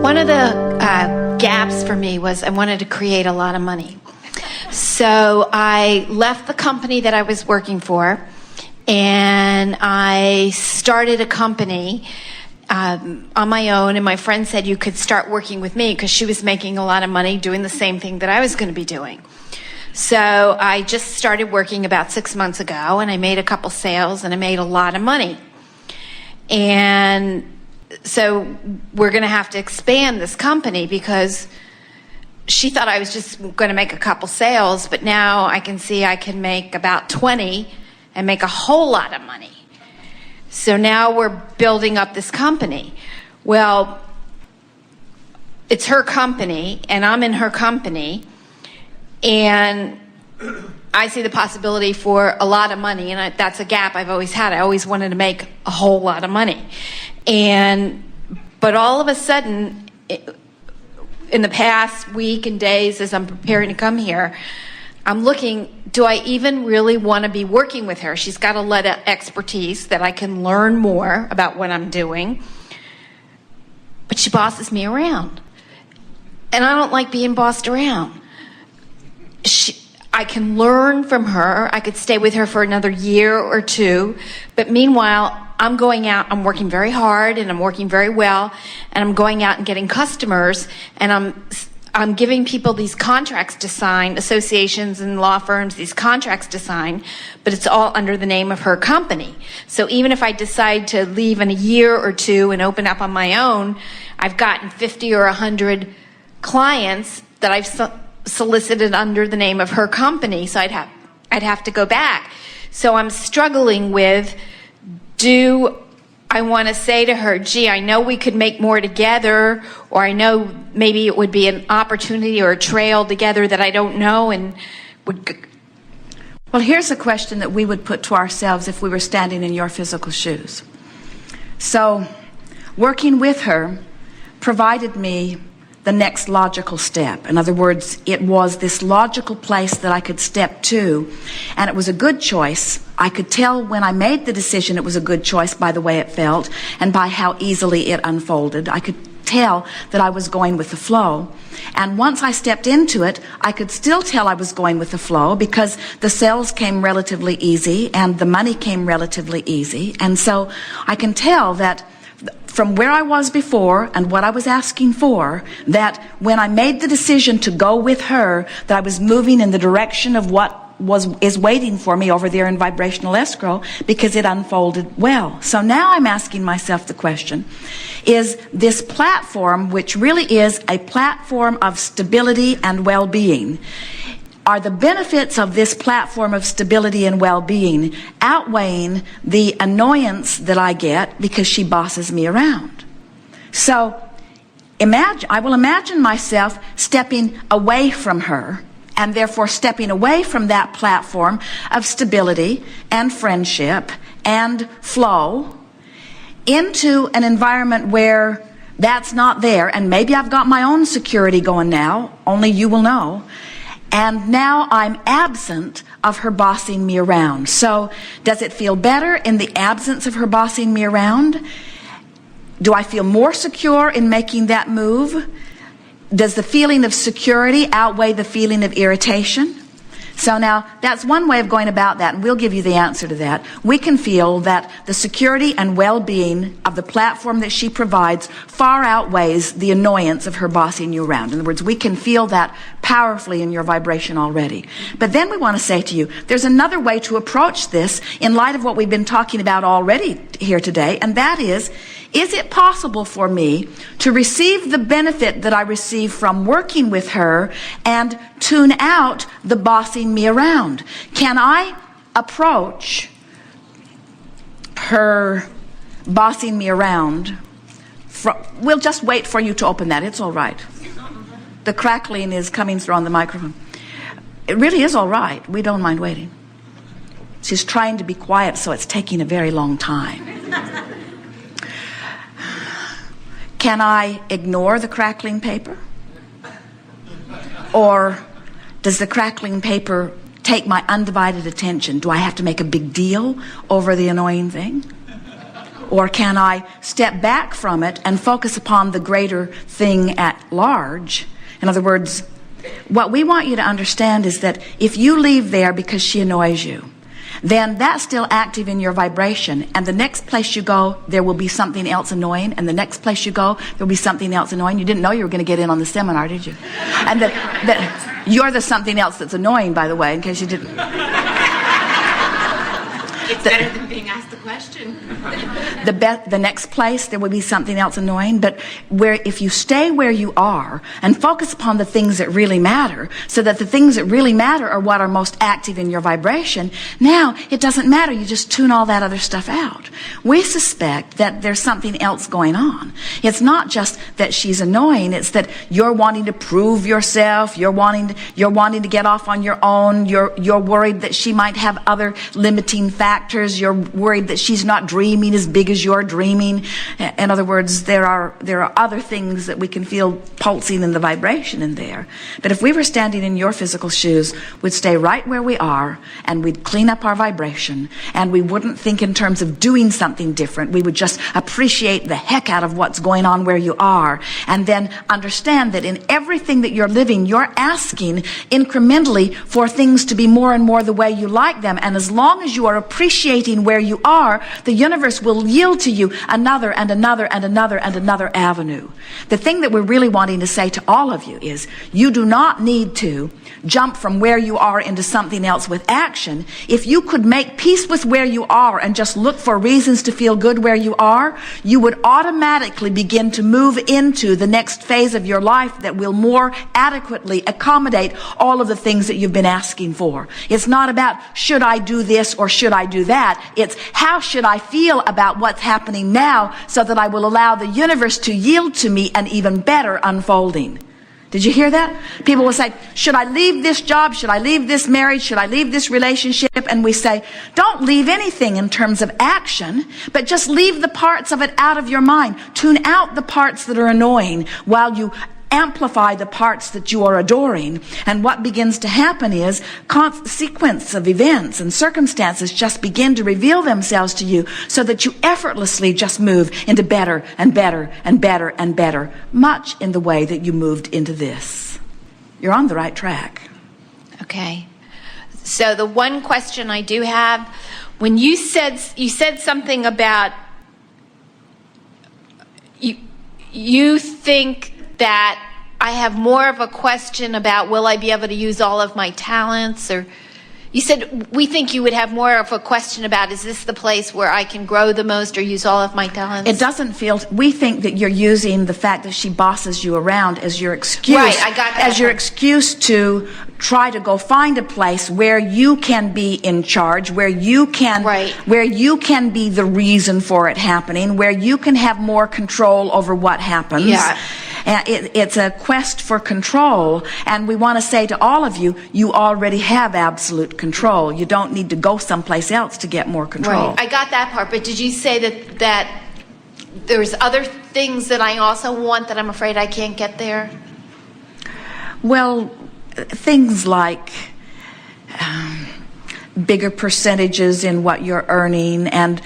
One of the gaps for me was I wanted to create a lot of money. So I left the company that I was working for, and I started a company on my own, and my friend said you could start working with me because she was making a lot of money doing the same thing that I was going to be doing. So I just started working about 6 months ago, and I made a couple sales, and I made a lot of money. And so we're going to have to expand this company because she thought I was just going to make a couple sales, but now I can see I can make about 20 and make a whole lot of money. So now we're building up this company. Well, it's her company, and I'm in her company, and I see the possibility for a lot of money, and that's a gap I've always had. I always wanted to make a whole lot of money. But all of a sudden, in the past week and days as I'm preparing to come here, I'm looking, do I even really want to be working with her? She's got a lot of expertise that I can learn more about what I'm doing, but she bosses me around. And I don't like being bossed around. I can learn from her. I could stay with her for another year or two, but meanwhile, I'm going out, I'm working very hard, and I'm working very well, and I'm going out and getting customers, and I'm giving people these contracts to sign, associations and law firms, these contracts to sign, but it's all under the name of her company. So even if I decide to leave in a year or two and open up on my own, I've gotten 50 or 100 clients that I've solicited under the name of her company, so I'd have to go back. So I'm struggling with, do I want to say to her, gee, I know we could make more together, or I know maybe it would be an opportunity or a trail together that I don't know and would... Well, here's a question that we would put to ourselves if we were standing in your physical shoes. So, working with her provided me the next logical step. In other words, it was this logical place that I could step to, and it was a good choice. I could tell when I made the decision it was a good choice by the way it felt and by how easily it unfolded. I could tell that I was going with the flow. And once I stepped into it, I could still tell I was going with the flow because the sales came relatively easy and the money came relatively easy. And so I can tell that from where I was before and what I was asking for, that when I made the decision to go with her, that I was moving in the direction of what is waiting for me over there in vibrational escrow, because it unfolded well. So now I'm asking myself the question, is this platform, which really is a platform of stability and well-being, are the benefits of this platform of stability and well-being outweighing the annoyance that I get because she bosses me around? So I will imagine myself stepping away from her, and therefore stepping away from that platform of stability and friendship and flow into an environment where that's not there, and maybe I've got my own security going now, only you will know. And now I'm absent of her bossing me around. So does it feel better in the absence of her bossing me around? Do I feel more secure in making that move? Does the feeling of security outweigh the feeling of irritation? So now that's one way of going about that, and we'll give you the answer to that. We can feel that the security and well-being of the platform that she provides far outweighs the annoyance of her bossing you around. In other words, we can feel that powerfully in your vibration already. But then we want to say to you, there's another way to approach this in light of what we've been talking about already here today, and that is it possible for me to receive the benefit that I receive from working with her and tune out the bossing me around? Can I approach her bossing me around? We'll just wait for you to open that. It's all right. The crackling is coming through on the microphone. It really is all right. We don't mind waiting. She's trying to be quiet, so it's taking a very long time. Can I ignore the crackling paper? Or does the crackling paper take my undivided attention? Do I have to make a big deal over the annoying thing? Or can I step back from it and focus upon the greater thing at large? In other words, what we want you to understand is that if you leave there because she annoys you, then that's still active in your vibration. And the next place you go, there will be something else annoying. And the next place you go, there will be something else annoying. You didn't know you were going to get in on the seminar, did you? And that you're the something else that's annoying, by the way, in case you didn't. It's better than being asked the question. The next place, there will be something else annoying. But if you stay where you are and focus upon the things that really matter, so that the things that really matter are what are most active in your vibration, now it doesn't matter. You just tune all that other stuff out. We suspect that there's something else going on. It's not just that she's annoying. It's that you're wanting to prove yourself. You're wanting to get off on your own. You're worried that she might have other limiting factors. You're worried that she's not dreaming as big as you're dreaming. In other words, there are other things that we can feel pulsing in the vibration in there. But if we were standing in your physical shoes, we'd stay right where we are, and we'd clean up our vibration, and we wouldn't think in terms of doing something different. We would just appreciate the heck out of what's going on where you are, and then understand that in everything that you're living, you're asking incrementally for things to be more and more the way you like them. And as long as you are appreciating where you are, the universe will yield to you another and another and another and another avenue. The thing that we're really wanting to say to all of you is you do not need to jump from where you are into something else with action. If you could make peace with where you are and just look for reasons to feel good where you are, you would automatically begin to move into the next phase of your life that will more adequately accommodate all of the things that you've been asking for. It's not about should I do this or should I do that. It's how should I feel about what's happening now so that I will allow the universe to yield to me an even better unfolding. Did you hear that? People will say, should I leave this job? Should I leave this marriage? Should I leave this relationship? And we say, don't leave anything in terms of action, but just leave the parts of it out of your mind. Tune out the parts that are annoying while you amplify the parts that you are adoring. And what begins to happen is sequence of events and circumstances just begin to reveal themselves to you so that you effortlessly just move into better and better and better and better, much in the way that you moved into this. You're on the right track. Okay. So the one question I do have, when you said something about you think that I have more of a question about will I be able to use all of my talents, or you said we think you would have more of a question about is this the place where I can grow the most or use all of my talents? It doesn't feel, we think that you're using the fact that she bosses you around as your excuse. Right, I got that. As your excuse to try to go find a place where you can be in charge, where you can, right, where you can be the reason for it happening, where you can have more control over what happens. Yeah. It's a quest for control, and we want to say to all of you, you already have absolute control. You don't need to go someplace else to get more control. Right. I got that part, but did you say that there's other things that I also want that I'm afraid I can't get there? Well, things like bigger percentages in what you're earning, and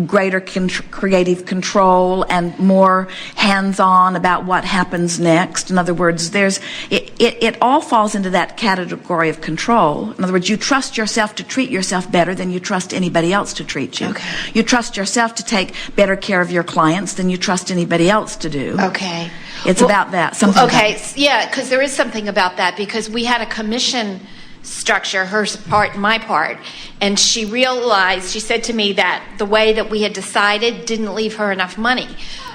greater creative control, and more hands-on about what happens next. In other words, it all falls into that category of control. In other words, you trust yourself to treat yourself better than you trust anybody else to treat you. Okay. You trust yourself to take better care of your clients than you trust anybody else to do. Okay. It's about that. Something okay, about yeah, because there is something about that, because we had a commission structure, her part and my part, and she said to me that the way that we had decided didn't leave her enough money.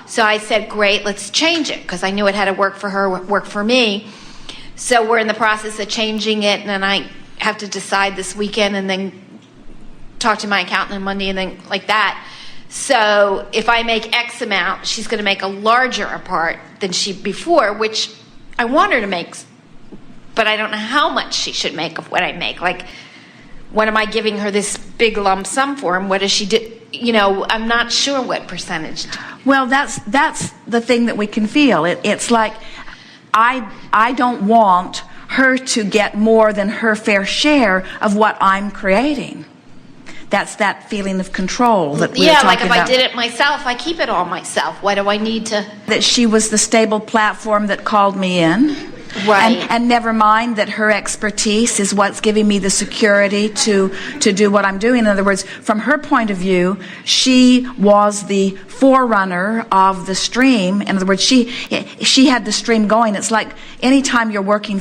So I said, great, let's change it, because I knew it had to work for her, work for me. So we're in the process of changing it, and then I have to decide this weekend and then talk to my accountant on Monday and then like that. So if I make X amount, she's going to make a larger part than she before, which I want her to make, but I don't know how much she should make of what I make. Like, what am I giving her this big lump sum for, and what does she do? You know, I'm not sure what percentage. Well, that's the thing that we can feel. It's like I don't want her to get more than her fair share of what I'm creating. That's that feeling of control that we were Yeah, talking like if about. I did it myself, I keep it all myself. Why do I need to? That she was the stable platform that called me in. Right. And never mind that her expertise is what's giving me the security to do what I'm doing. In other words, from her point of view, she was the forerunner of the stream. In other words, she had the stream going. It's like anytime you're working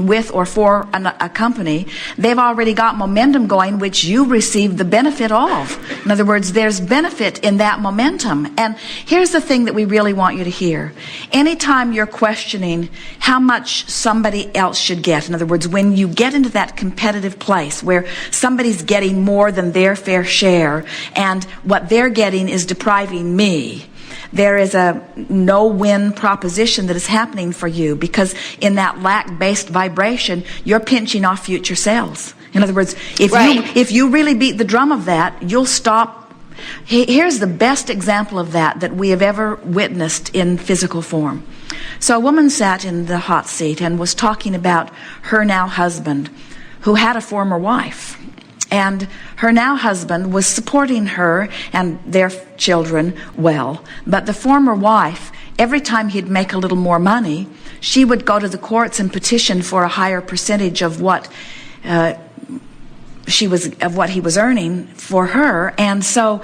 with or for a company, they've already got momentum going, which you receive the benefit of. In other words, there's benefit in that momentum. And here's the thing that we really want you to hear. Anytime you're questioning how much somebody else should get. In other words, when you get into that competitive place where somebody's getting more than their fair share and what they're getting is depriving me, there is a no-win proposition that is happening for you, because in that lack-based vibration, you're pinching off future sales. In other words, if you really beat the drum of that, you'll stop. Here's the best example of that we have ever witnessed in physical form. So a woman sat in the hot seat and was talking about her now husband, who had a former wife. And her now husband was supporting her and their children well. But the former wife, every time he'd make a little more money, she would go to the courts and petition for a higher percentage of what he was earning for her. And so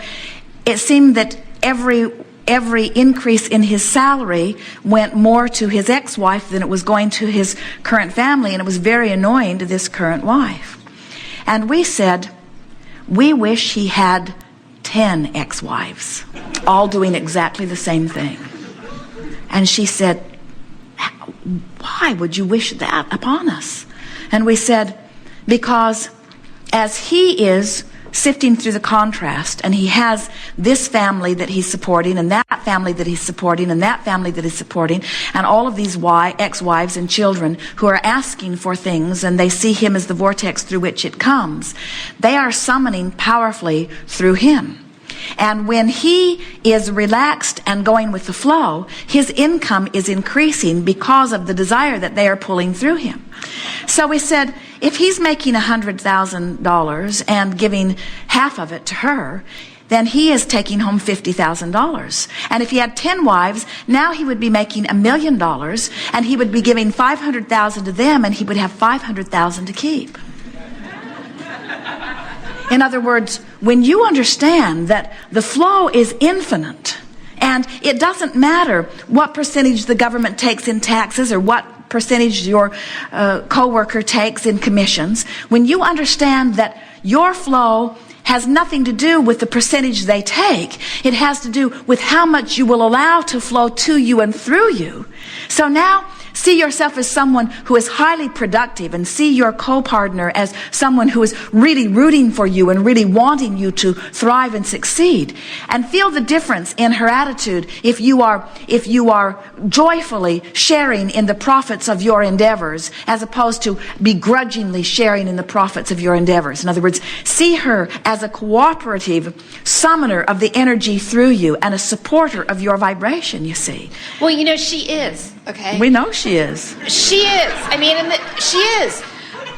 it seemed that every increase in his salary went more to his ex-wife than it was going to his current family, and it was very annoying to this current wife. And we said, we wish he had 10 ex-wives, all doing exactly the same thing. And she said, why would you wish that upon us? And we said, because as he is sifting through the contrast, and he has this family that he's supporting, and that family that he's supporting, and that family that he's supporting, and all of these ex-wives and children who are asking for things, and they see him as the vortex through which it comes. They are summoning powerfully through him. And when he is relaxed and going with the flow, his income is increasing because of the desire that they are pulling through him. So we said, if he's making $100,000 and giving half of it to her, then he is taking home $50,000. And if he had 10 wives, now he would be making $1 million, and he would be giving $500,000 to them, and he would have $500,000 to keep. In other words, when you understand that the flow is infinite, and it doesn't matter what percentage the government takes in taxes or what percentage your coworker takes in commissions, when you understand that your flow has nothing to do with the percentage they take, it has to do with how much you will allow to flow to you and through you. So now, see yourself as someone who is highly productive, and see your co-partner as someone who is really rooting for you and really wanting you to thrive and succeed. And feel the difference in her attitude if you are joyfully sharing in the profits of your endeavors, as opposed to begrudgingly sharing in the profits of your endeavors. In other words, see her as a cooperative summoner of the energy through you and a supporter of your vibration, you see. Well, you know, she is, okay? We know she is. She is. I mean, she is.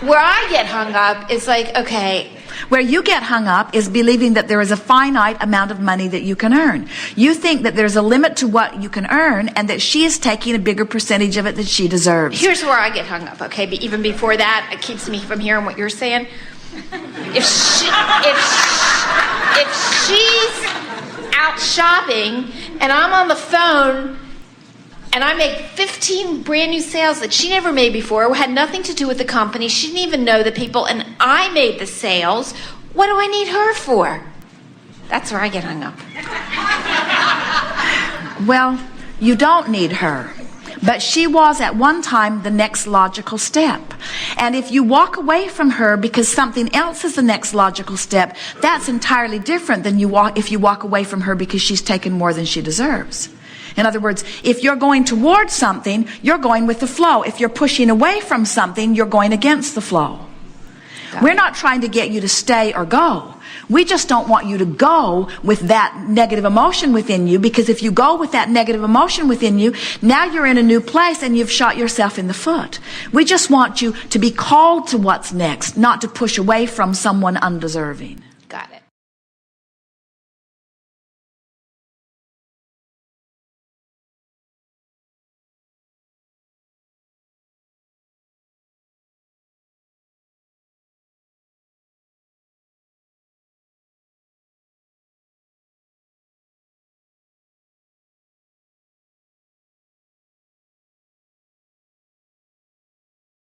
Where I get hung up is like, okay. Where you get hung up is believing that there is a finite amount of money that you can earn. You think that there's a limit to what you can earn, and that she is taking a bigger percentage of it than she deserves. Here's where I get hung up, okay? But even before that, it keeps me from hearing what you're saying. If she's out shopping and I'm on the phone and I make 15 brand new sales that she never made before, had nothing to do with the company, she didn't even know the people, and I made the sales, what do I need her for? That's where I get hung up. Well, you don't need her. But she was at one time the next logical step. And if you walk away from her because something else is the next logical step, that's entirely different than if you walk away from her because she's taken more than she deserves. In other words, if you're going towards something, you're going with the flow. If you're pushing away from something, you're going against the flow. We're not trying to get you to stay or go. We just don't want you to go with that negative emotion within you, because if you go with that negative emotion within you, now you're in a new place and you've shot yourself in the foot. We just want you to be called to what's next, not to push away from someone undeserving.